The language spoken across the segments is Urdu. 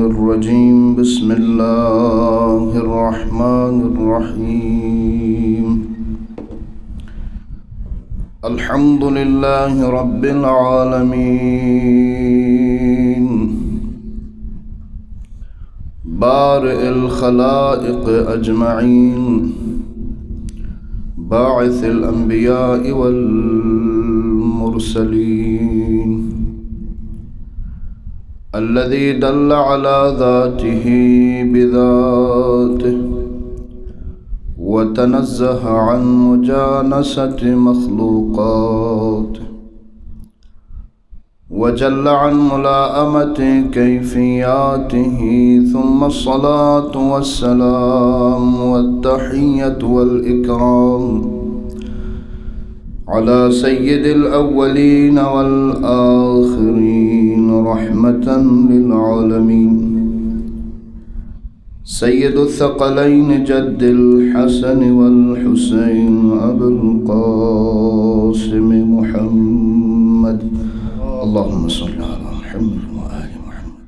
الرجيم بسم الله الرحمن الرحيم الحمد لله رب العالمين بارئ الخلائق أجمعين باعث الأنبياء والمرسلين الذي دل على ذاته بذاته وتنزه عن مجانسة مخلوقاته وجل عن ملائمة كيفياته ثم الصلاة والسلام والتحية والإكرام على سيد الأولين والآخرين رحمة للعالمين سيد الثقلين جد الحسن والحسين أبو القاسم محمد اللهم صل على محمد وآل محمد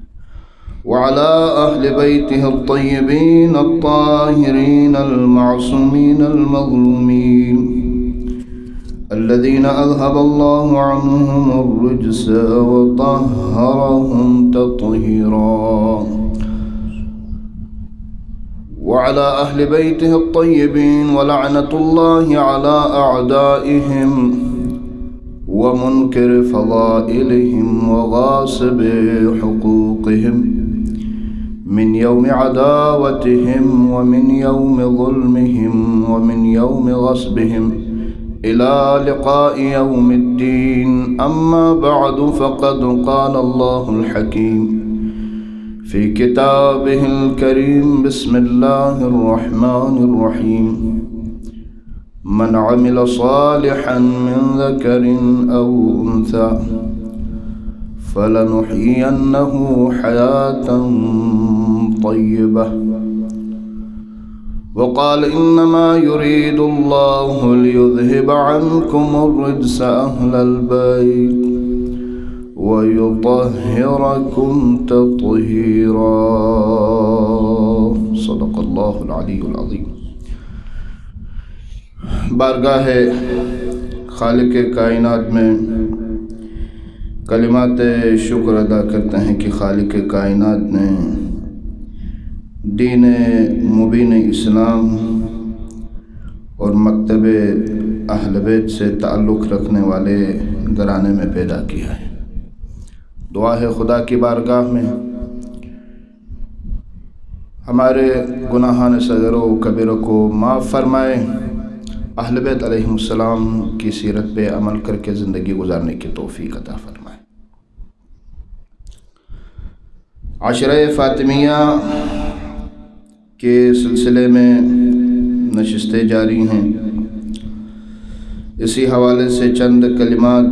وعلى أهل بيته الطيبين الطاهرين المعصومين المظلومين الذين أذهب الله عنهم الرجس وطهرهم تطهيرا وعلى أهل بيته الطيبين ولعنة الله على أعدائهم ومنكر فضائلهم وغاصب حقوقهم من يوم عداوتهم ومن يوم ظلمهم ومن يوم غصبهم إلى لقاء يوم الدين أما بعد فقد قال الله الحكيم في كتابه الكريم بسم الله الرحمن الرحيم من عمل صالحا من ذكر أو أنثى فلنحيينه حياة طيبة وقال إنما يريد الله ليذهب عنكم الرجس أهل البيت ويطهركم تطهيرا صدق الله العلي العظيم. بارگاہ خالق کائنات میں کلمات شکر ادا کرتے ہیں کہ خالق کائنات نے دین مبین اسلام اور مکتب اہل بیت سے تعلق رکھنے والے گھرانے میں پیدا کیا ہے. دعا ہے خدا کی بارگاہ میں ہمارے گناہان صغیر و کبیر کو معاف فرمائے، اہل بیت علیہ السلام کی سیرت پہ عمل کر کے زندگی گزارنے کی توفیق عطا فرمائے. عشرہ فاطمیہ کے سلسلے میں نشستیں جاری ہیں. اسی حوالے سے چند کلمات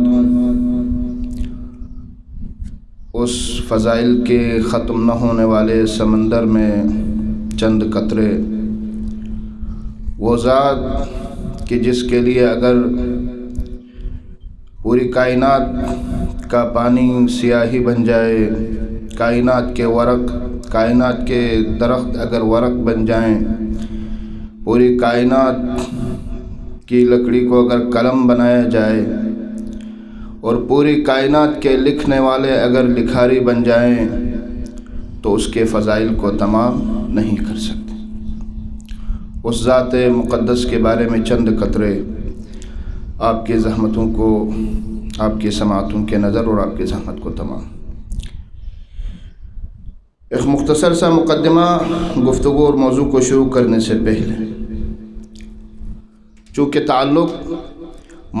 اس فضائل کے ختم نہ ہونے والے سمندر میں چند قطرے، وہ ذات کہ جس کے لیے اگر پوری کائنات کا پانی سیاہی بن جائے، کائنات کے ورق، کائنات کے درخت اگر ورق بن جائیں، پوری کائنات کی لکڑی کو اگر قلم بنایا جائے اور پوری کائنات کے لکھنے والے اگر لکھاری بن جائیں تو اس کے فضائل کو تمام نہیں کر سکتے. اس ذات مقدس کے بارے میں چند قطرے آپ کی زحمتوں کو، آپ کی سماعتوں کے نظر اور آپ کی زحمت کو تمام. ایک مختصر سا مقدمہ گفتگو اور موضوع کو شروع کرنے سے پہلے، چونکہ تعلق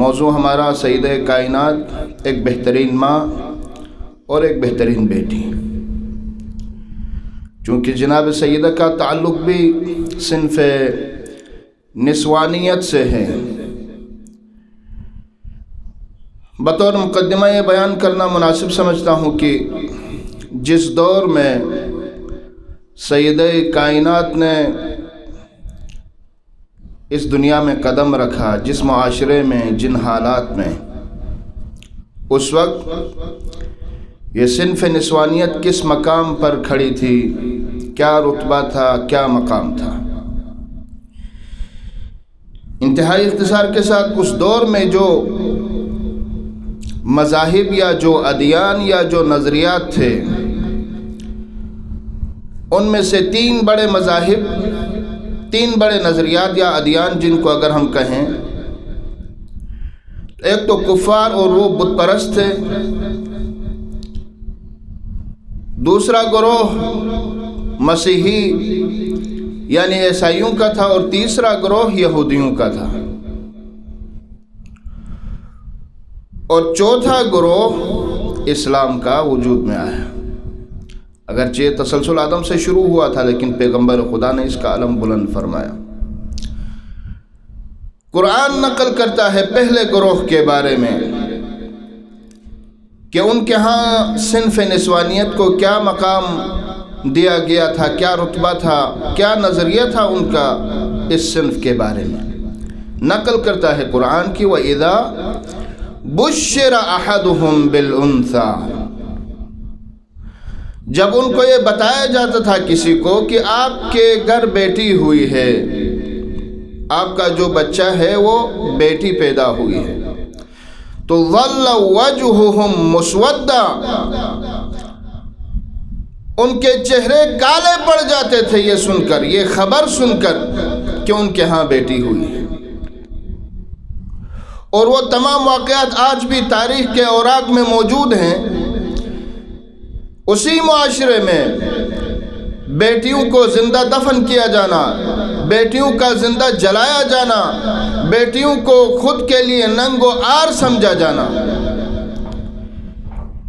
موضوع ہمارا سیدہ کائنات، ایک بہترین ماں اور ایک بہترین بیٹی، چونکہ جناب سیدہ کا تعلق بھی صنف نسوانیت سے ہے. بطور مقدمہ یہ بیان کرنا مناسب سمجھتا ہوں کہ جس دور میں سیدہ کائنات نے اس دنیا میں قدم رکھا، جس معاشرے میں، جن حالات میں، اس وقت یہ صنف نسوانیت کس مقام پر کھڑی تھی، کیا رتبہ تھا، کیا مقام تھا؟ انتہائی اختصار کے ساتھ اس دور میں جو مذاہب یا جو ادیان یا جو نظریات تھے، ان میں سے تین بڑے مذاہب، تین بڑے نظریات یا ادیان جن کو اگر ہم کہیں، ایک تو کفار اور وہ بت پرست تھے، دوسرا گروہ مسیحی یعنی عیسائیوں کا تھا، اور تیسرا گروہ یہودیوں کا تھا، اور چوتھا گروہ اسلام کا وجود میں آیا۔ اگرچہ تسلسل آدم سے شروع ہوا تھا، لیکن پیغمبر خدا نے اس کا علم بلند فرمایا۔ قرآن نقل کرتا ہے پہلے گروہ کے بارے میں کہ ان کے ہاں صنف نسوانیت کو کیا مقام دیا گیا تھا، کیا رتبہ تھا، کیا نظریہ تھا ان کا اس صنف کے بارے میں۔ نقل کرتا ہے قرآن کی وَإِذَا بُشِّرَ أَحَدُهُمْ بِالْأُنثَىٰ، جب ان کو یہ بتایا جاتا تھا کسی کو کہ آپ کے گھر بیٹی ہوئی ہے، آپ کا جو بچہ ہے وہ بیٹی پیدا ہوئی ہے، تو ظل وجہہم مسودا، ان کے چہرے کالے پڑ جاتے تھے یہ سن کر، یہ خبر سن کر کہ ان کے ہاں بیٹی ہوئی ہے۔ اور وہ تمام واقعات آج بھی تاریخ کے اوراق میں موجود ہیں۔ اسی معاشرے میں بیٹیوں کو زندہ دفن کیا جانا، بیٹیوں کا زندہ جلایا جانا، بیٹیوں کو خود کے لیے ننگ و عار سمجھا جانا،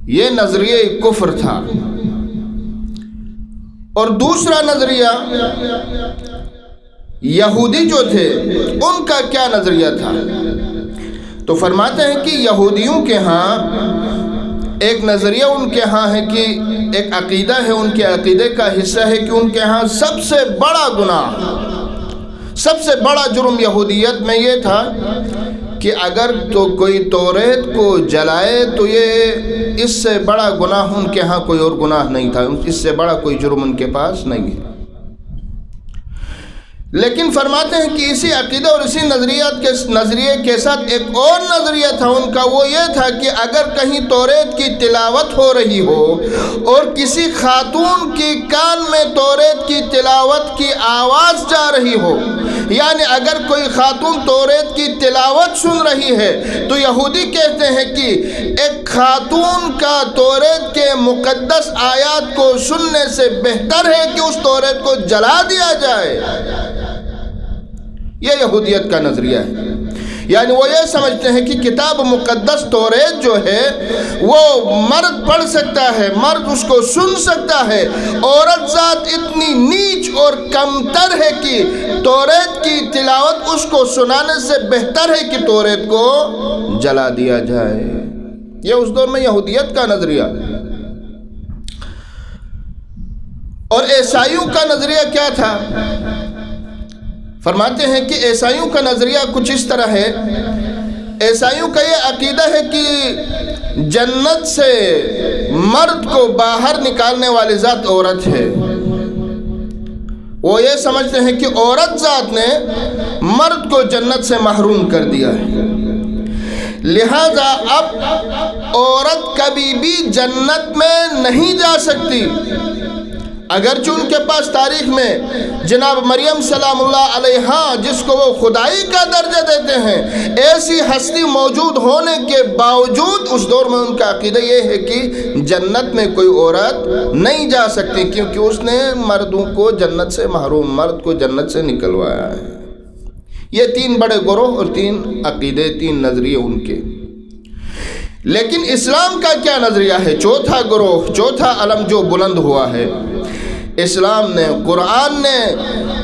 یہ نظریہ کفر تھا۔ اور دوسرا نظریہ یہودی جو تھے، ان کا کیا نظریہ تھا؟ تو فرماتے ہیں کہ یہودیوں کے ہاں ایک نظریہ ان کے ہاں ہے کہ ایک عقیدہ ہے، ان کے عقیدے کا حصہ ہے کہ ان کے ہاں سب سے بڑا گناہ، سب سے بڑا جرم یہودیت میں یہ تھا کہ اگر تو کوئی توریت کو جلائے تو یہ اس سے بڑا گناہ ان کے ہاں کوئی اور گناہ نہیں تھا، اس سے بڑا کوئی جرم ان کے پاس نہیں ہے۔ لیکن فرماتے ہیں کہ اسی عقیدہ اور اسی نظریے کے ساتھ ایک اور نظریہ تھا ان کا، وہ یہ تھا کہ اگر کہیں توریت کی تلاوت ہو رہی ہو اور کسی خاتون کی کان میں توریت کی تلاوت کی آواز جا رہی ہو، یعنی اگر کوئی خاتون توریت کی تلاوت سن رہی ہے تو یہودی کہتے ہیں کہ ایک خاتون کا توریت کے مقدس آیات کو سننے سے بہتر ہے کہ اس توریت کو جلا دیا جائے۔ یہ یہودیت کا نظریہ ہے، یعنی وہ یہ سمجھتے ہیں کہ کتاب مقدس توریت جو ہے وہ مرد پڑھ سکتا ہے، مرد اس کو سن سکتا ہے، عورت ذات اتنی نیچ اور کمتر ہے کہ توریت کی تلاوت اس کو سنانے سے بہتر ہے کہ توریت کو جلا دیا جائے۔ یہ اس دور میں یہودیت کا نظریہ۔ اور عیسائیوں کا نظریہ کیا تھا؟ فرماتے ہیں کہ عیسائیوں کا نظریہ کچھ اس طرح ہے، عیسائیوں کا یہ عقیدہ ہے کہ جنت سے مرد کو باہر نکالنے والی ذات عورت ہے۔ وہ یہ سمجھتے ہیں کہ عورت ذات نے مرد کو جنت سے محروم کر دیا ہے، لہذا اب عورت کبھی بھی جنت میں نہیں جا سکتی۔ اگرچہ ان کے پاس تاریخ میں جناب مریم سلام اللہ علیہا، جس کو وہ خدائی کا درجہ دیتے ہیں، ایسی ہستی موجود ہونے کے باوجود اس دور میں ان کا عقیدہ یہ ہے کہ جنت میں کوئی عورت نہیں جا سکتی، کیونکہ اس نے مردوں کو جنت سے محروم، مرد کو جنت سے نکلوایا ہے۔ یہ تین بڑے گروہ اور تین عقیدے، تین نظریے ان کے۔ لیکن اسلام کا کیا نظریہ ہے؟ چوتھا گروہ، چوتھا علم جو بلند ہوا ہے، اسلام نے، قرآن نے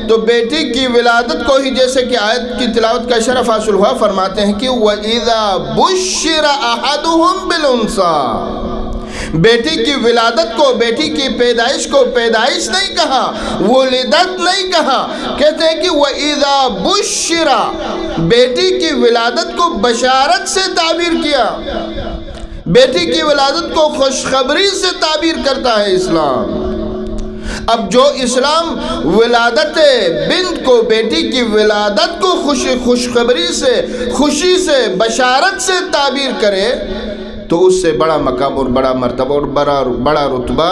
تو بیٹی کی ولادت کو ہی، جیسے کہ آیت کی تلاوت کا شرف حاصل ہوا، فرماتے ہیں کہ وَإِذَا بُشِّرَ أَحَدُهُمْ بِالْأُنثَىٰ، بیٹی کی ولادت کو، بیٹی کی پیدائش کو پیدائش نہیں کہا، ولادت نہیں کہا، کہتے ہیں کہ وَإِذَا بُشِّرَ، بیٹی کی ولادت کو بشارت سے تعبیر کیا۔ بیٹی کی ولادت کو خوشخبری سے تعبیر کرتا ہے اسلام۔ اب جو اسلام ولادت بنت کو، بیٹی کی ولادت کو خوشخبری سے، خوشی سے، بشارت سے تعبیر کرے تو اس سے بڑا مقام اور بڑا مرتبہ اور بڑا رتبہ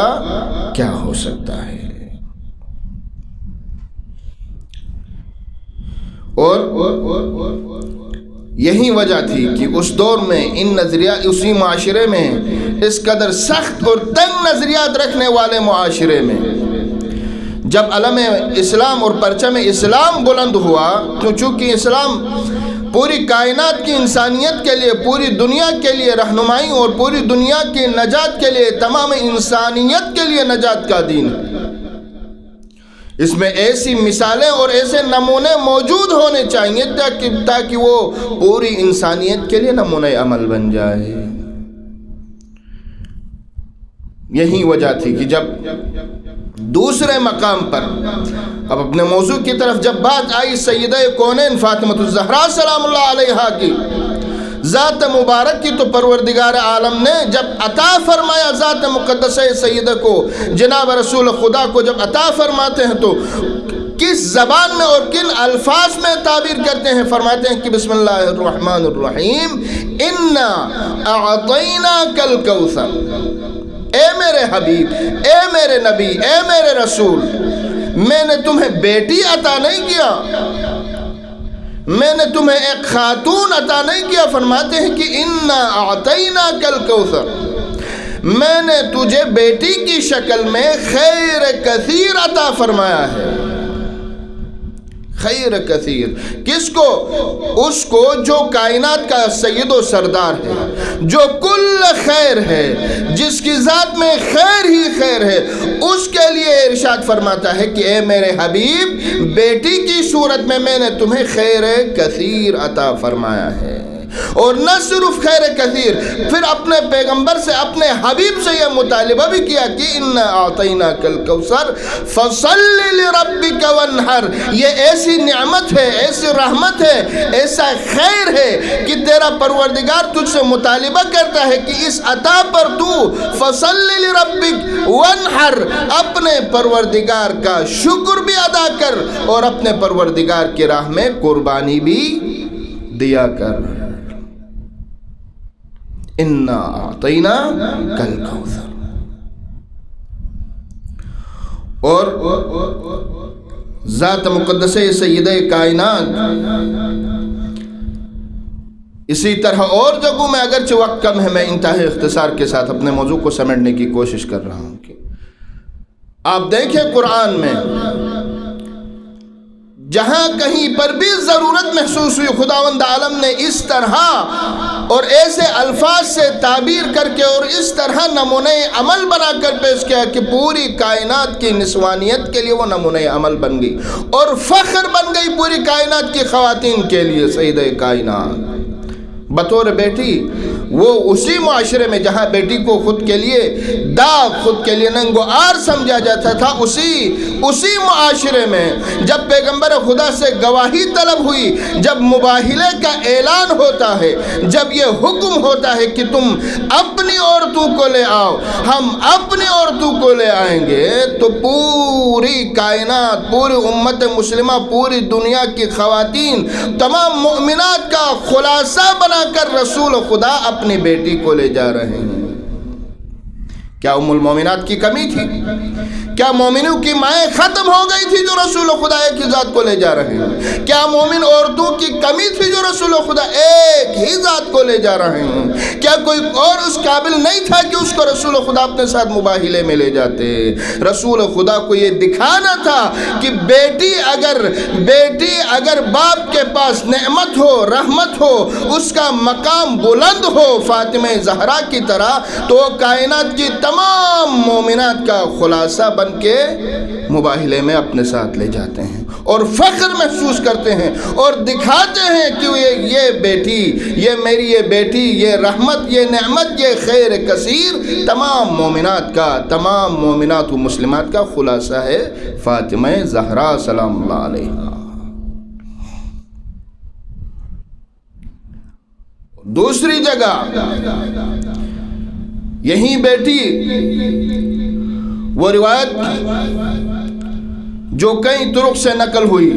کیا ہو سکتا ہے؟ اور یہی وجہ تھی کہ اس دور میں ان نظریات، اسی معاشرے میں اس قدر سخت اور تنگ نظریات رکھنے والے معاشرے میں جب علم اسلام اور پرچم اسلام بلند ہوا، تو چونکہ اسلام پوری کائنات کی انسانیت کے لیے، پوری دنیا کے لیے رہنمائی اور پوری دنیا کی نجات کے لیے، تمام انسانیت کے لیے نجات کا دین ہے، اس میں ایسی مثالیں اور ایسے نمونے موجود ہونے چاہیے تاکہ وہ پوری انسانیت کے لیے نمونہ عمل بن جائے۔ یہی وجہ تھی کہ جب دوسرے مقام پر اب اپنے موضوع کی طرف جب بات آئی سیدہ کونین فاطمۃ الزہرا سلام اللہ علیہا کی ذات مبارک کی، تو پروردگار عالم نے جب عطا فرمایا ذات مقدسہ سیدہ کو، جناب رسول خدا کو جب عطا فرماتے ہیں تو کس زبان میں اور کن الفاظ میں تعبیر کرتے ہیں؟ فرماتے ہیں کہ بسم اللہ الرحمن الرحیم، انا اعطیناک الکوثر، اے میرے حبیب، اے میرے نبی، اے میرے رسول، میں نے تمہیں بیٹی عطا نہیں کیا، میں نے تمہیں ایک خاتون عطا نہیں کیا۔ فرماتے ہیں کہ انا اعطیناک الکوثر، میں نے تجھے بیٹی کی شکل میں خیر کثیر عطا فرمایا ہے۔ خیر کثیر کس کو؟ اس کو جو کائنات کا سید و سردار ہے، جو کل خیر ہے، جس کی ذات میں خیر ہی خیر ہے، اس کے لیے ارشاد فرماتا ہے کہ اے میرے حبیب، بیٹی کی صورت میں میں نے تمہیں خیر کثیر عطا فرمایا ہے۔ اور نہ صرف خیر کثیر، پھر اپنے پیغمبر سے، اپنے حبیب سے یہ مطالبہ بھی کیا کہ انا اعطیناک الکوثر فصل لربک وانحر، یہ ایسی نعمت ہے، ایسی رحمت ہے، ایسا خیر ہے کہ تیرا پروردگار تجھ سے مطالبہ کرتا ہے کہ اس عطا پر تو فصل لربک وانحر، اپنے پروردگار کا شکر بھی ادا کر اور اپنے پروردگار کی راہ میں قربانی بھی دیا کر۔ انا اعطیناک الکوثر۔ اور ذات مقدسہ سیدہ کائنات اسی طرح اور جگہوں میں، اگرچہ وقت کم ہے، میں انتہائی اختصار کے ساتھ اپنے موضوع کو سمیٹنے کی کوشش کر رہا ہوں کہ آپ دیکھیں قرآن میں جہاں کہیں پر بھی ضرورت محسوس ہوئی، خداوند عالم نے اس طرح اور ایسے الفاظ سے تعبیر کر کے اور اس طرح نمونہ عمل بنا کر پیش کیا کہ پوری کائنات کی نسوانیت کے لیے وہ نمونہ عمل بن گئی اور فخر بن گئی پوری کائنات کی خواتین کے لیے سیدہ کائنات بطور بیٹی۔ وہ اسی معاشرے میں جہاں بیٹی کو خود کے لیے داغ، خود کے لیے ننگ و آر سمجھا جاتا تھا، اسی معاشرے میں جب پیغمبر خدا سے گواہی طلب ہوئی، جب مباہلے کا اعلان ہوتا ہے، جب یہ حکم ہوتا ہے کہ تم اپنی عورتوں کو لے آؤ، ہم اپنی عورتوں کو لے آئیں گے، تو پوری کائنات، پوری امت مسلمہ، پوری دنیا کی خواتین، تمام مؤمنات کا خلاصہ بنا کر رسول خدا اپنی بیٹی کو لے جا رہے ہیں۔ کیا ام المومنات کی کمی تھی؟ کیا مومنوں کی مائیں ختم ہو گئی تھی جو رسول خدا کی ذات کو لے جا رہے ہیں؟ کیا مومن عورتوں کی کمی تھی جو رسول خدا ایک ہی ذات کو لے جا رہے ہیں؟ کیا کوئی اور اس قابل نہیں تھا کہ اس کو رسول خدا اپنے ساتھ مباہلے میں لے جاتے؟ رسول خدا کو یہ دکھانا تھا کہ بیٹی اگر باپ کے پاس نعمت ہو، رحمت ہو، اس کا مقام بلند ہو فاطمہ زہرا کی طرح، تو کائنات کی تمام مومنات کا خلاصہ بن کے مباہلے میں اپنے ساتھ لے جاتے ہیں اور فخر محسوس کرتے ہیں اور دکھاتے ہیں کہ یہ بیٹی، یہ میری یہ بیٹی، یہ رحمت، یہ نعمت، یہ خیر کثیر تمام مومنات کا، تمام مومنات و مسلمات کا خلاصہ ہے فاطمہ زہرا سلام اللہ علیہا۔ دوسری جگہ یہی بیٹی وہ روایت جو کئی طرق سے نقل ہوئی،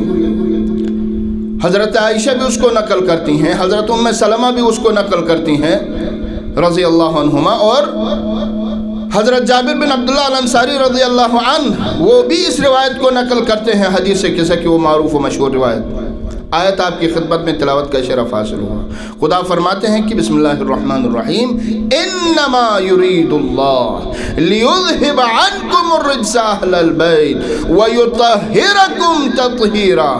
حضرت عائشہ بھی اس کو نقل کرتی ہیں، حضرت ام سلمہ بھی اس کو نقل کرتی ہیں رضی اللہ عنہما، اور حضرت جابر بن عبداللہ الانصاری رضی اللہ عنہ وہ بھی اس روایت کو نقل کرتے ہیں حدیث قصہ کی، وہ معروف و مشہور روایت۔ آیت آپ کی خدمت میں تلاوت کا شرف حاصل ہوا۔ خدا فرماتے ہیں کہ بسم اللہ الرحمن الرحیم، انما یرید اللہ لیذہب عنکم الرجس اہل البیت ویطہرکم تطہیرا۔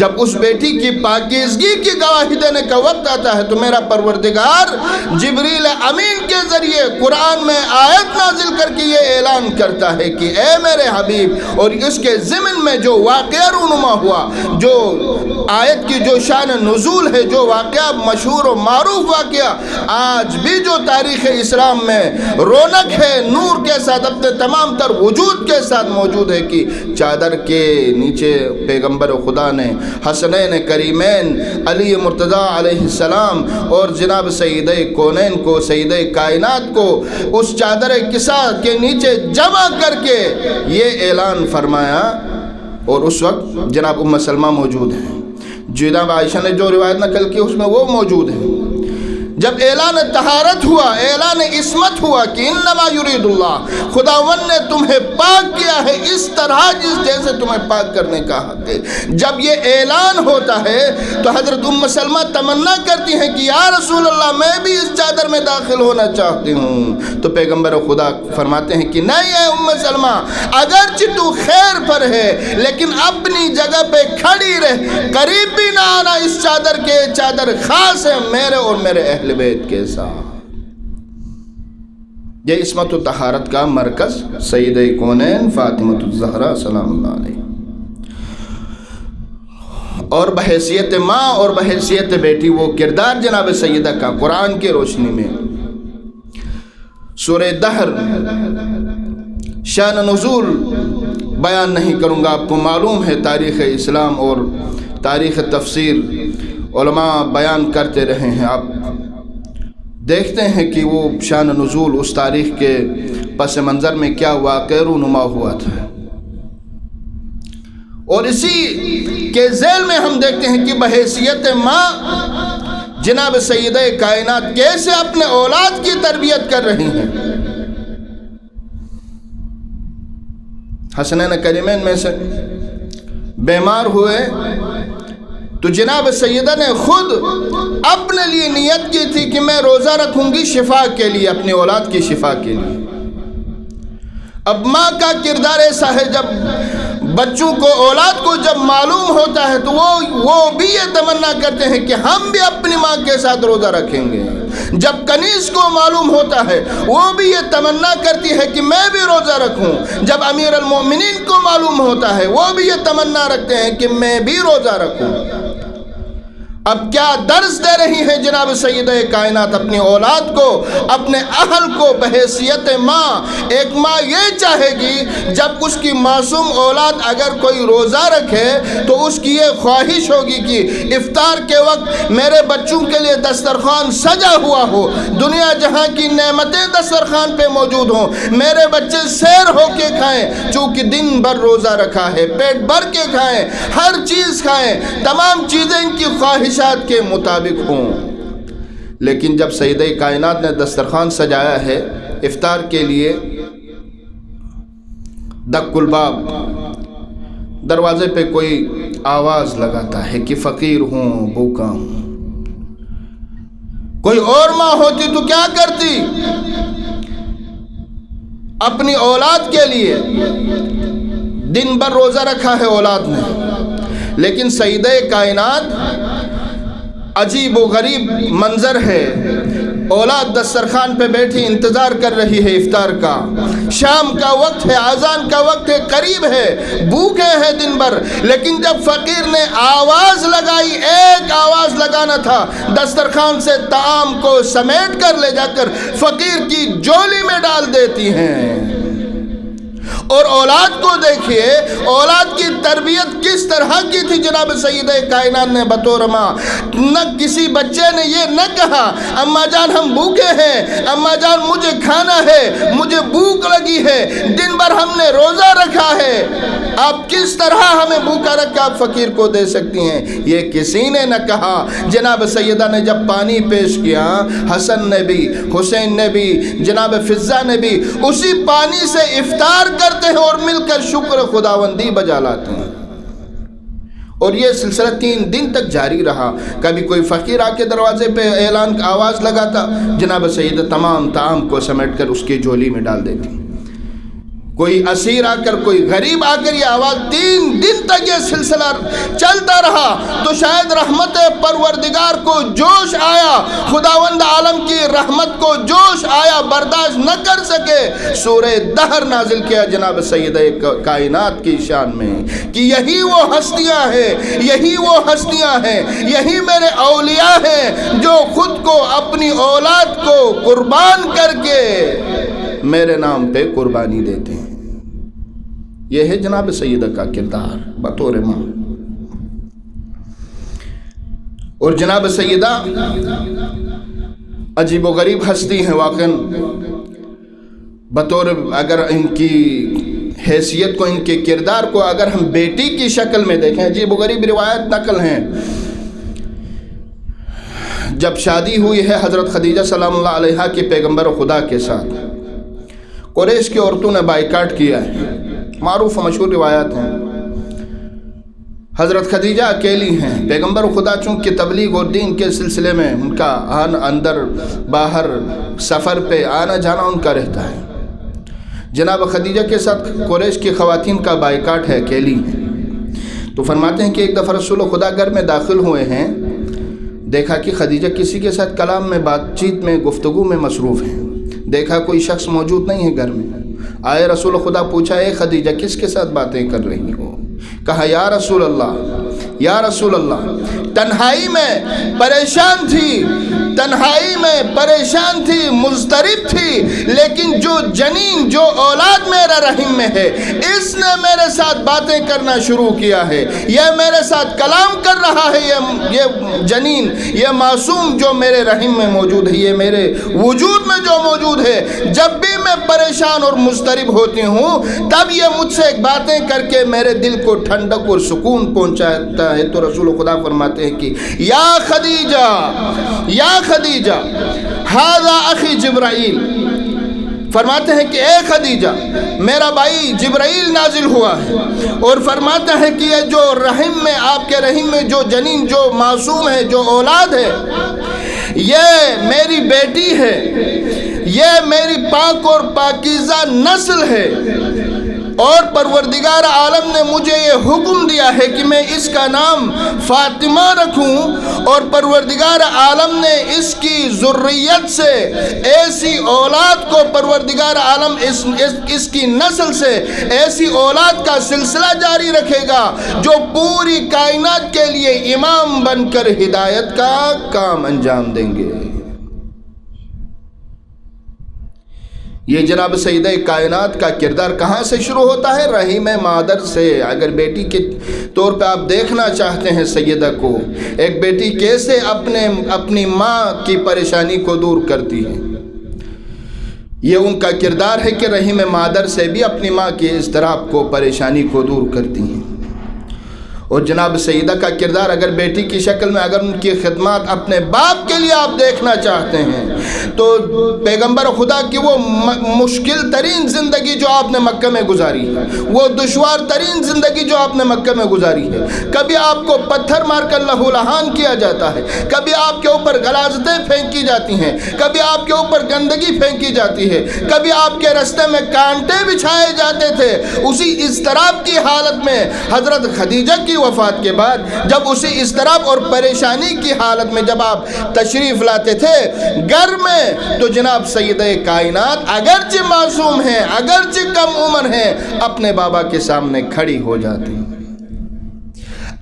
جب اس بیٹی کی پاکیزگی کی گواہی دینے کا وقت آتا ہے تو میرا پروردگار جبریل امین کے ذریعے قرآن میں آیت نازل کر کے یہ اعلان کرتا ہے کہ اے میرے حبیب، اور اس کے ضمن میں جو واقعہ رونما ہوا، جو آیت کی جو شان نزول ہے، جو واقعہ مشہور و معروف واقعہ آج بھی جو تاریخ اسلام میں رونق ہے، نور کے ساتھ اپنے تمام تر وجود کے ساتھ موجود ہے کہ چادر کے نیچے پیغمبر خدا نے حسنین کریمین علی مرتضیٰ علیہ السلام اور جناب سید کونین کو، سید کائنات کو اس چادر کسا کے نیچے جمع کر کے یہ اعلان فرمایا، اور اس وقت جناب ام سلمہ موجود ہیں، جناب عائشہ نے جو روایت نقل کی اس میں وہ موجود ہے۔ جب اعلان طہارت ہوا، اعلان عصمت ہوا کہ انما یرید اللہ، خداوند نے تمہیں پاک کیا ہے اس طرح جس جیسے تمہیں پاک کرنے کا حق ہے، جب یہ اعلان ہوتا ہے تو حضرت ام سلمہ تمنا کرتی ہیں کہ یا رسول اللہ میں بھی اس چادر میں داخل ہونا چاہتی ہوں، تو پیغمبر خدا فرماتے ہیں کہ نہیں اے ام سلمہ، اگرچہ تو خیر پر ہے لیکن اپنی جگہ پہ کھڑی رہ، قریب بھی نہ آنا اس چادر کے، چادر خاص ہے میرے اور میرے اہل بیت کے ساتھ۔ یہ عصمت و طہارت کا مرکز سید کونین فاطمہ الزہرا سلام اللہ علیہ، اور بحیثیت ماں اور بحیثیت بیٹی وہ کردار جناب سیدہ کا قرآن کی روشنی میں سورہ دہر شان نزول بیان نہیں کروں گا، آپ کو معلوم ہے تاریخ اسلام اور تاریخ تفسیر علماء بیان کرتے رہے ہیں، آپ دیکھتے ہیں کہ وہ شان نزول اس تاریخ کے پس منظر میں کیا واقع رونما ہوا تھا، اور اسی کے ذیل میں ہم دیکھتے ہیں کہ بحیثیت ماں جناب سیدہ کائنات کیسے اپنے اولاد کی تربیت کر رہی ہیں۔ حسنین کریمین میں سے بیمار ہوئے تو جناب سیدہ نے خود اپنے لیے نیت کی تھی کہ میں روزہ رکھوں گی شفا کے لیے، اپنی اولاد کی شفا کے لیے۔ اب ماں کا کردار ایسا ہے، جب بچوں کو، اولاد کو جب معلوم ہوتا ہے تو وہ بھی یہ تمنا کرتے ہیں کہ ہم بھی اپنی ماں کے ساتھ روزہ رکھیں گے۔ جب کنیز کو معلوم ہوتا ہے وہ بھی یہ تمنا کرتی ہے کہ میں بھی روزہ رکھوں۔ جب امیر المومنین کو معلوم ہوتا ہے وہ بھی یہ تمنا رکھتے ہیں کہ میں بھی روزہ رکھوں۔ اب کیا درس دے رہی ہے جناب سیدہ کائنات اپنی اولاد کو، اپنے اہل کو بحیثیت ماں۔ ایک ماں یہ چاہے گی جب اس کی معصوم اولاد اگر کوئی روزہ رکھے تو اس کی یہ خواہش ہوگی کہ افطار کے وقت میرے بچوں کے لیے دسترخوان سجا ہوا ہو، دنیا جہاں کی نعمتیں دسترخوان پہ موجود ہوں، میرے بچے سیر ہو کے کھائیں، چونکہ دن بھر روزہ رکھا ہے، پیٹ بھر کے کھائیں، ہر چیز کھائیں، تمام چیزیں ان کی خواہش کے مطابق ہوں۔ لیکن جب سیدہ کائنات نے دسترخوان سجایا ہے افطار کے لیے، دق الباب، دروازے پہ کوئی آواز لگاتا ہے کہ فقیر ہوں، بھوکا ہوں۔ کوئی اور ماں ہوتی تو کیا کرتی؟ اپنی اولاد کے لیے دن بھر روزہ رکھا ہے اولاد نے، لیکن سیدہ کائنات عجیب و غریب منظر ہے، اولاد دسترخوان پہ بیٹھی انتظار کر رہی ہے افطار کا، شام کا وقت ہے، اذان کا وقت ہے، قریب ہے، بھوکے ہیں دن بھر، لیکن جب فقیر نے آواز لگائی، ایک آواز لگانا تھا، دسترخوان سے طعام کو سمیٹ کر لے جا کر فقیر کی جولی میں ڈال دیتی ہیں، اور اولاد کو دیکھیے، اولاد کی تربیت کس طرح کی تھی جناب سیدہ کائنات نے بطور ماں۔ نہ کسی بچے نے یہ نہ کہا اماں جان ہم بھوکے ہیں، اماں جان مجھے کھانا ہے، مجھے بھوک لگی ہے، دن بھر ہم نے روزہ رکھا ہے، آپ کس طرح ہمیں بھوکا رکھ کے آپ فقیر کو دے سکتی ہیں، یہ کسی نے نہ کہا۔ جناب سیدہ نے جب پانی پیش کیا، حسن نے بھی، حسین نے بھی، جناب فضہ نے بھی اسی پانی سے افطار کرتے ہیں اور مل کر شکر خداوندی بجا لاتے ہیں۔ اور یہ سلسلہ 3 دن تک جاری رہا۔ کبھی کوئی فقیر آ کے دروازے پہ اعلان آواز لگاتا، جناب سیدہ تمام طعام کو سمیٹ کر اس کی جھولی میں ڈال دیتی۔ کوئی اسیر آ کر، کوئی غریب آ کر، یہ آواز 3 دن تک یہ سلسلہ چلتا رہا۔ تو شاید رحمت پروردگار کو جوش آیا، خداوند عالم کی رحمت کو جوش آیا، برداشت نہ کر سکے، سورہ دہر نازل کیا جناب سیدہ کائنات کی شان میں کہ یہی وہ ہستیاں ہیں، یہی وہ ہستیاں ہیں، یہی میرے اولیاء ہیں جو خود کو، اپنی اولاد کو قربان کر کے میرے نام پہ قربانی دیتے ہیں۔ یہ ہے جناب سیدہ کا کردار بطور ماں۔ اور جناب سیدہ عجیب و غریب ہستی ہیں واقعاً، بطور اگر ان کی حیثیت کو، ان کے کردار کو اگر ہم بیٹی کی شکل میں دیکھیں، عجیب و غریب روایت نقل ہیں۔ جب شادی ہوئی ہے حضرت خدیجہ سلام اللہ علیہا کے پیغمبر خدا کے ساتھ، قریش کی عورتوں نے بائیکاٹ کیا ہے، معروف و مشہور روایات ہیں۔ حضرت خدیجہ اکیلی ہیں، پیغمبر خدا چونکہ تبلیغ اور دین کے سلسلے میں ان کا اندر باہر سفر پہ آنا جانا ان کا رہتا ہے۔ جناب خدیجہ کے ساتھ قریش کی خواتین کا بائیکاٹ ہے، اکیلی ہیں۔ تو فرماتے ہیں کہ ایک دفعہ رسول خدا گھر میں داخل ہوئے ہیں، دیکھا کہ خدیجہ کسی کے ساتھ کلام میں، بات چیت میں، گفتگو میں مصروف ہیں۔ دیکھا کوئی شخص موجود نہیں ہے گھر میں، آئے رسول خدا، پوچھا اے خدیجہ کس کے ساتھ باتیں کر رہی ہو؟ کہا یا رسول اللہ، یا رسول اللہ، تنہائی میں پریشان تھی، تنہائی میں پریشان تھی، مضطرب تھی، لیکن جو جنین، جو اولاد میرا رحم میں ہے، اس نے میرے ساتھ باتیں کرنا شروع کیا ہے، یہ میرے ساتھ کلام کر رہا ہے، یہ جنین، یہ معصوم جو میرے رحم میں موجود ہے، یہ میرے وجود میں جو موجود ہے، جب بھی میں پریشان اور مضطرب ہوتی ہوں تب یہ مجھ سے باتیں کر کے میرے دل کو ٹھنڈک اور سکون پہنچاتا ہے۔ تو رسول خدا فرماتے ہیں کہ یا خدیجہ، یا خدیجہ، ھذا اخی جبرائیل، فرماتے ہیں کہ اے خدیجہ میرا بھائی جبرائیل نازل ہوا ہے، اور فرماتا ہے کہ یہ جو رحم میں، آپ کے رحم میں جو جنین، جو معصوم ہے، جو اولاد ہے، یہ میری بیٹی ہے، یہ میری پاک اور پاکیزہ نسل ہے، اور پروردگار عالم نے مجھے یہ حکم دیا ہے کہ میں اس کا نام فاطمہ رکھوں، اور پروردگار عالم نے اس کی ذریت سے ایسی اولاد کو، پروردگار عالم اس کی نسل سے ایسی اولاد کا سلسلہ جاری رکھے گا جو پوری کائنات کے لیے امام بن کر ہدایت کا کام انجام دیں گے۔ یہ جناب سیدہ کائنات کا کردار کہاں سے شروع ہوتا ہے؟ رحم مادر سے۔ اگر بیٹی کے طور پہ آپ دیکھنا چاہتے ہیں سیدہ کو، ایک بیٹی کیسے اپنی ماں کی پریشانی کو دور کرتی ہے، یہ ان کا کردار ہے کہ رحم مادر سے بھی اپنی ماں کی اضطراب کو، پریشانی کو دور کرتی ہیں۔ اور جناب سیدہ کا کردار اگر بیٹی کی شکل میں، اگر ان کی خدمات اپنے باپ کے لیے آپ دیکھنا چاہتے ہیں تو پیغمبر خدا کی وہ مشکل ترین زندگی جو آپ نے مکہ میں گزاری ہے، وہ دشوار ترین زندگی جو آپ نے مکہ میں گزاری ہے، کبھی آپ کو پتھر مار کر لہو لہان کیا جاتا ہے، کبھی آپ کے اوپر غلاظتیں پھینکی جاتی ہیں، کبھی آپ کے اوپر گندگی پھینکی جاتی ہے، کبھی آپ کے راستے میں کانٹے بچھائے جاتے تھے۔ اسی اضطراب کی حالت میں حضرت خدیجہ کی وفات کے بعد جب اسی اضطراب اور پریشانی کی حالت میں جب آپ تشریف لاتے تھے گھر میں، تو جناب سیدہ کائنات اگرچہ معصوم ہیں، اگرچہ کم عمر ہیں، اپنے بابا کے سامنے کھڑی ہو جاتی،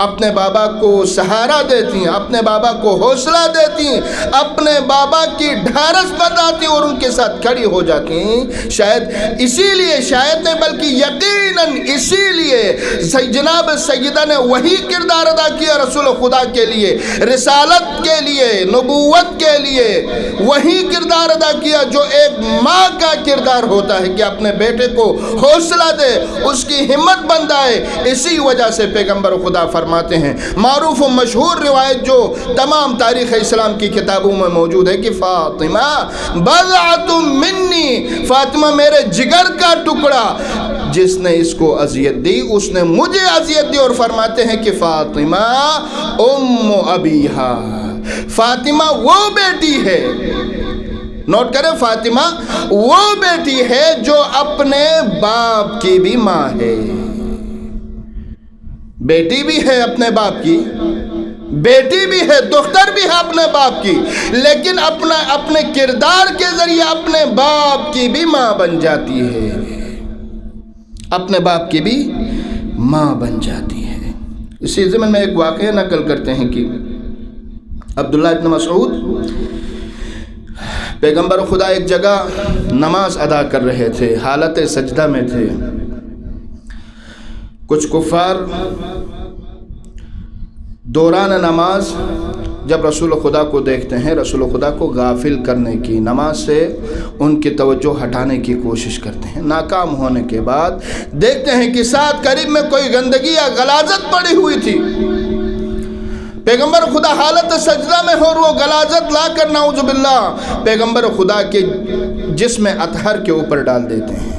اپنے بابا کو سہارا دیتی ہیں، اپنے بابا کو حوصلہ دیتی ہیں، اپنے بابا کی ڈھارس بتاتی ہیں اور ان کے ساتھ کھڑی ہو جاتی ہیں۔ شاید اسی لیے، شاید نہیں بلکہ یقیناً اسی لیے جناب سیدہ نے وہی کردار ادا کیا رسول خدا کے لیے، رسالت کے لیے، نبوت کے لیے وہی کردار ادا کیا جو ایک ماں کا کردار ہوتا ہے کہ اپنے بیٹے کو حوصلہ دے، اس کی ہمت بندھائے۔ اسی وجہ سے پیغمبر خدا فرماتے ہیں، معروف و مشہور روایت جو تمام تاریخ اسلام کی کتابوں میں موجود ہے کہ فاطمہ بضعۃ منی، فاطمہ میرے جگر کا ٹکڑا، جس نے اس کو اذیت دی اس نے مجھے اذیت دی۔ اور فرماتے ہیں کہ فاطمہ ام ابیہا، فاطمہ وہ بیٹی ہے، نوٹ کریں، فاطمہ وہ بیٹی ہے جو اپنے باپ کی بھی ماں ہے۔ بیٹی بھی ہے اپنے باپ کی، بیٹی بھی ہے، دختر بھی ہے اپنے باپ کی، لیکن اپنے کردار کے ذریعے اپنے باپ کی بھی ماں بن جاتی ہے، اپنے باپ کی بھی ماں بن جاتی ہے۔ اسی ضمن میں ایک واقعہ نقل کرتے ہیں کہ عبداللہ ابن مسعود، پیغمبر خدا ایک جگہ نماز ادا کر رہے تھے، حالت سجدہ میں تھے۔ کچھ کفار دوران نماز جب رسول خدا کو دیکھتے ہیں، رسول خدا کو غافل کرنے کی، نماز سے ان کی توجہ ہٹانے کی کوشش کرتے ہیں۔ ناکام ہونے کے بعد دیکھتے ہیں کہ ساتھ قریب میں کوئی گندگی یا غلاظت پڑی ہوئی تھی۔ پیغمبر خدا حالت سجدہ میں ہو اور وہ غلاظت لا کر نعوذ باللہ پیغمبر خدا کے جسم اطہر کے اوپر ڈال دیتے ہیں۔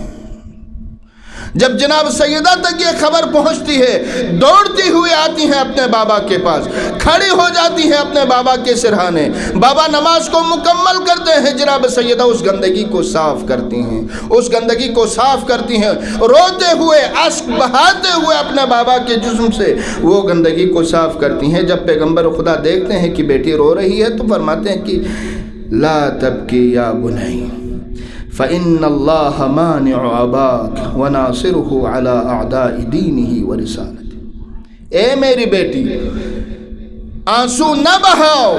جب جناب سیدہ تک یہ خبر پہنچتی ہے، دوڑتی ہوئی آتی ہیں اپنے بابا کے پاس، کھڑی ہو جاتی ہیں اپنے بابا کے سرہانے۔ بابا نماز کو مکمل کرتے ہیں، جناب سیدہ اس گندگی کو صاف کرتی ہیں، اس گندگی کو صاف کرتی ہیں، روتے ہوئے، اشک بہاتے ہوئے اپنے بابا کے جسم سے وہ گندگی کو صاف کرتی ہیں۔ جب پیغمبر خدا دیکھتے ہیں کہ بیٹی رو رہی ہے تو فرماتے ہیں کہ لا تبکی یا بنی فَإِنَّ اللَّهَ مَانِعُ عَبَاكَ وَنَاصِرُهُ عَلَىٰ أَعْدَاءِ دِينِهِ وَرِسَالَتِهِ، اے میری بیٹی آنسو نہ بہاؤ،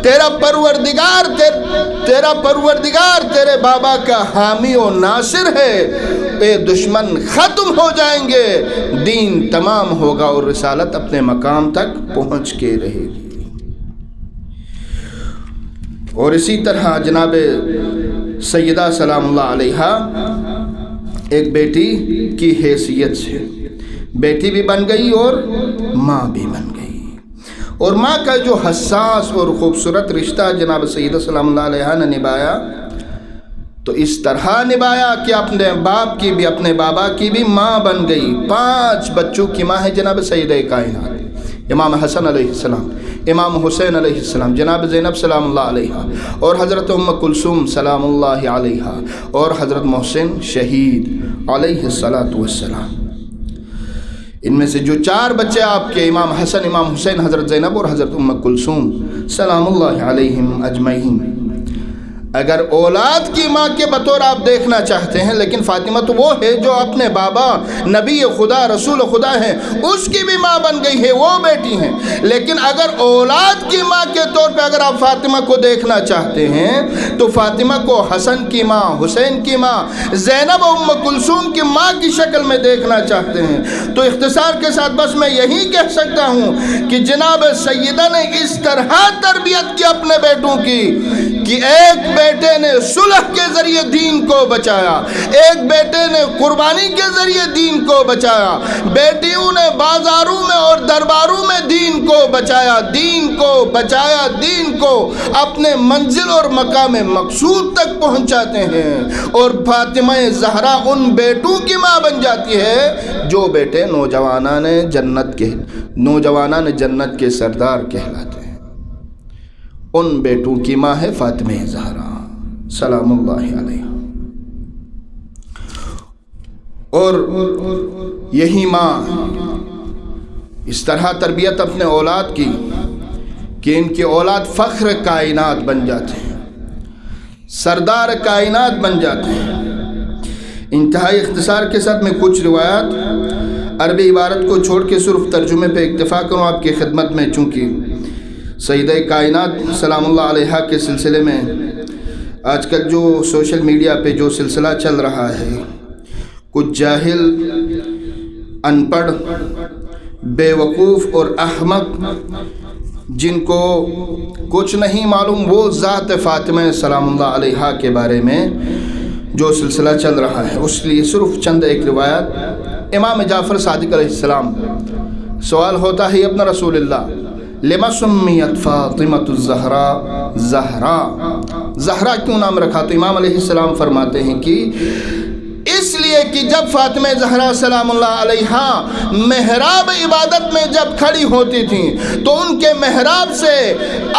تیرا پروردگار تیرے بابا کا حامی و ناصر ہے، اے دشمن ختم ہو جائیں گے، دین تمام ہوگا اور رسالت اپنے مقام تک پہنچ کے رہے گی۔ اور اسی طرح جناب سیدہ سلام اللہ علیہا ایک بیٹی کی حیثیت سے بیٹی بھی بن گئی اور ماں بھی بن گئی، اور ماں کا جو حساس اور خوبصورت رشتہ جناب سیدہ سلام اللہ علیہا نے نبھایا تو اس طرح نبھایا کہ اپنے باپ کی بھی، اپنے بابا کی بھی ماں بن گئی۔ 5 بچوں کی ماں ہے جناب سیدہ کائنات، امام حسن علیہ السلام، امام حسین علیہ السلام، جناب زینب سلام اللہ علیہا، اور حضرت ام کلثوم سلام اللہ علیہا، اور حضرت محسن شہید علیہ السلام۔ ان میں سے جو 4 بچے آپ کے، امام حسن، امام حسین، حضرت زینب اور حضرت ام کلثوم سلام اللہ علیہم اجمعین، اگر اولاد کی ماں کے بطور آپ دیکھنا چاہتے ہیں، لیکن فاطمہ تو وہ ہے جو اپنے بابا نبی خدا رسول خدا ہیں اس کی بھی ماں بن گئی ہے، وہ بیٹی ہیں۔ لیکن اگر اولاد کی ماں کے طور پہ اگر آپ فاطمہ کو دیکھنا چاہتے ہیں تو فاطمہ کو حسن کی ماں، حسین کی ماں، زینب ام کلثوم کی ماں کی شکل میں دیکھنا چاہتے ہیں تو اختصار کے ساتھ بس میں یہی کہہ سکتا ہوں کہ جناب سیدہ نے اس طرح تربیت کی اپنے بیٹوں کی کہ ایک بیٹے نے صلح کے ذریعے دین کو بچایا، ایک بیٹے نے قربانی کے ذریعے دین کو بچایا، بیٹیوں نے بازاروں میں اور درباروں میں دین کو بچایا، دین کو بچایا، دین کو اپنے منزل اور مقام مقصود تک پہنچاتے ہیں۔ اور فاطمہ زہرا ان بیٹوں کی ماں بن جاتی ہے جو بیٹے نوجوانان جنت کے سردار کہلاتے ہیں۔ ان بیٹوں کی ماں ہے فاطمہ زہرا سلام اللہ علیہ، اور یہی ماں اس طرح تربیت اپنے اولاد کی کہ ان کی اولاد فخر کائنات بن جاتے ہیں، سردار کائنات بن جاتے ہیں۔ انتہائی اختصار کے ساتھ میں کچھ روایات عربی عبارت کو چھوڑ کے صرف ترجمے پہ اکتفا کروں آپ کی خدمت میں، چونکہ سیدہ کائنات سلام اللہ علیہا کے سلسلے میں آج کل جو سوشل میڈیا پہ جو سلسلہ چل رہا ہے، کچھ جاہل، ان پڑھ، بے وقوف اور احمق جن کو کچھ نہیں معلوم، وہ ذات فاطمہ سلام اللہ علیہا کے بارے میں جو سلسلہ چل رہا ہے، اس لیے صرف چند ایک روایت۔ امام جعفر صادق علیہ السلام، سوال ہوتا ہے ابن رسول اللہ، لما سمیت فاطمۃ الزہراء، زہرا کیوں نام رکھا؟ تو امام علیہ السلام فرماتے ہیں کہ اس لیے کہ جب فاطمہ زہرا سلام اللہ علیہا محراب عبادت میں جب کھڑی ہوتی تھیں تو ان کے محراب سے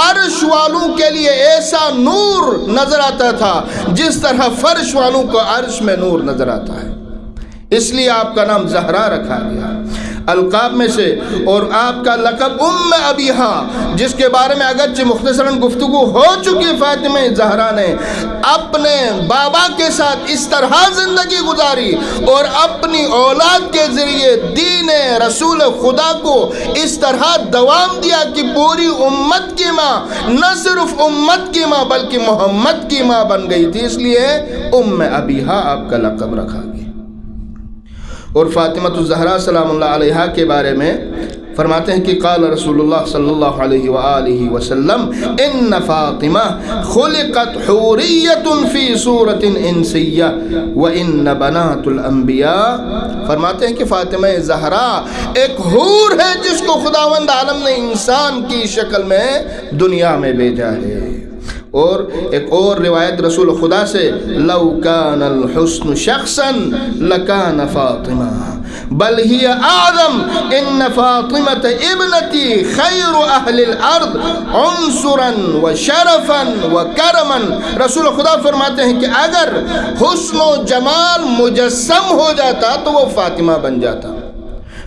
عرش والوں کے لیے ایسا نور نظر آتا تھا جس طرح فرش والوں کو عرش میں نور نظر آتا ہے، اس لیے آپ کا نام زہرا رکھا گیا القاب میں سے۔ اور آپ کا لقب ام ابیہا، جس کے بارے میں اگرچہ مختصراً گفتگو ہو چکی، فاطمہ زہرا نے اپنے بابا کے ساتھ اس طرح زندگی گزاری اور اپنی اولاد کے ذریعے دین رسول خدا کو اس طرح دوام دیا کہ پوری امت کی ماں، نہ صرف امت کی ماں بلکہ محمد کی ماں بن گئی تھی، اس لیے ام ابیہا آپ کا لقب رکھا گیا۔ اور فاطمہ الزہرا سلام اللہ علیہا کے بارے میں فرماتے ہیں کہ قال رسول اللہ صلی اللہ علیہ وآلہ وسلم ان فاطمہ خلقت حوریت فی صورت انسیہ وان بنات الانبیاء، فرماتے ہیں کہ فاطمہ زہرا ایک حور ہے جس کو خداوند عالم نے انسان کی شکل میں دنیا میں بھیجا ہے۔ اور ایک اور روایت رسول خدا سے، لو کان الحسن شخصا لکان فاطمہ بل ہی اعظم ان فاطمة ابنتی خیر اہل الارض عنصرا و شرفا و کرما۔ رسول خدا فرماتے ہیں کہ اگر حسن و جمال مجسم ہو جاتا تو وہ فاطمہ بن جاتا۔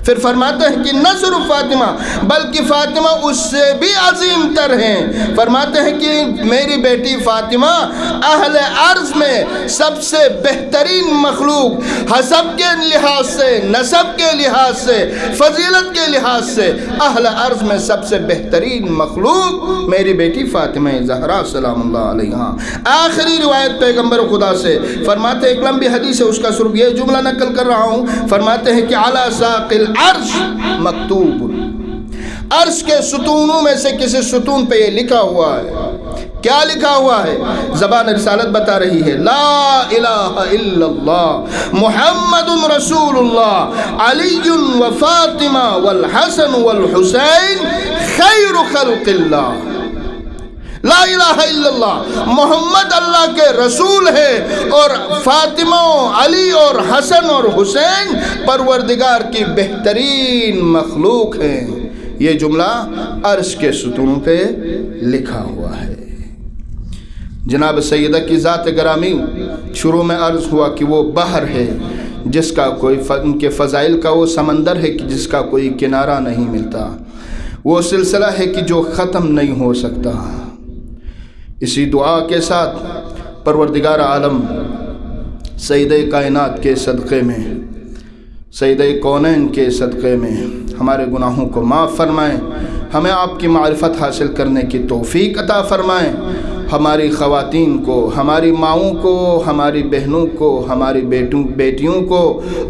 پھر فرماتے ہیں کہ نہ صرف فاطمہ بلکہ فاطمہ اس سے بھی عظیم تر ہیں، فرماتے ہیں کہ میری بیٹی فاطمہ اہل ارض میں سب سے بہترین مخلوق، حسب کے لحاظ سے، نسب کے لحاظ سے، فضیلت کے لحاظ سے اہل ارض میں سب سے بہترین مخلوق میری بیٹی فاطمہ زہرا سلام اللہ علیہا۔ آخری روایت پیغمبر خدا سے فرماتے ہیں، ایک لمبی حدیث ہے، اس کا صرف یہ جملہ نقل کر رہا ہوں، فرماتے ہیں کہ علی ساق العرش مکتوب، عرش کے ستونوں میں سے کسی ستون پہ یہ لکھا ہوا ہے۔ کیا لکھا ہوا ہے؟ زبان رسالت بتا رہی ہے، لا الہ الا اللہ محمد رسول اللہ علی و فاطمہ والحسن والحسین خیر خلق اللہ۔ لا الہ الا اللہ، محمد اللہ کے رسول ہے اور فاطمہ، علی اور حسن اور حسین پروردگار کی بہترین مخلوق ہیں۔ یہ جملہ عرش کے ستونوں پہ لکھا ہوا ہے۔ جناب سیدہ کی ذات گرامی، شروع میں عرض ہوا کہ وہ بحر ہے جس کا کوئی ان کے فضائل کا، وہ سمندر ہے کہ جس کا کوئی کنارہ نہیں ملتا، وہ سلسلہ ہے کہ جو ختم نہیں ہو سکتا۔ اسی دعا کے ساتھ پروردگار عالم سیدہ کائنات کے صدقے میں، سیدہ کونین کے صدقے میں ہمارے گناہوں کو معاف فرمائیں، ہمیں آپ کی معرفت حاصل کرنے کی توفیق عطا فرمائیں، ہماری خواتین کو، ہماری ماؤں کو، ہماری بہنوں کو، ہماری بیٹیوں کو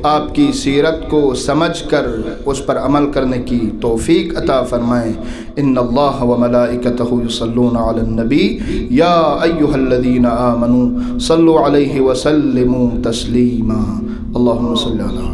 آپ کی سیرت کو سمجھ کر اس پر عمل کرنے کی توفیق عطا فرمائیں۔ ان اللہ و ملائکتہ یصلون علی النبی یا ایھا الذین آمنوا صلوا علیہ وسلموا تسلیما۔ اللہم صلی علی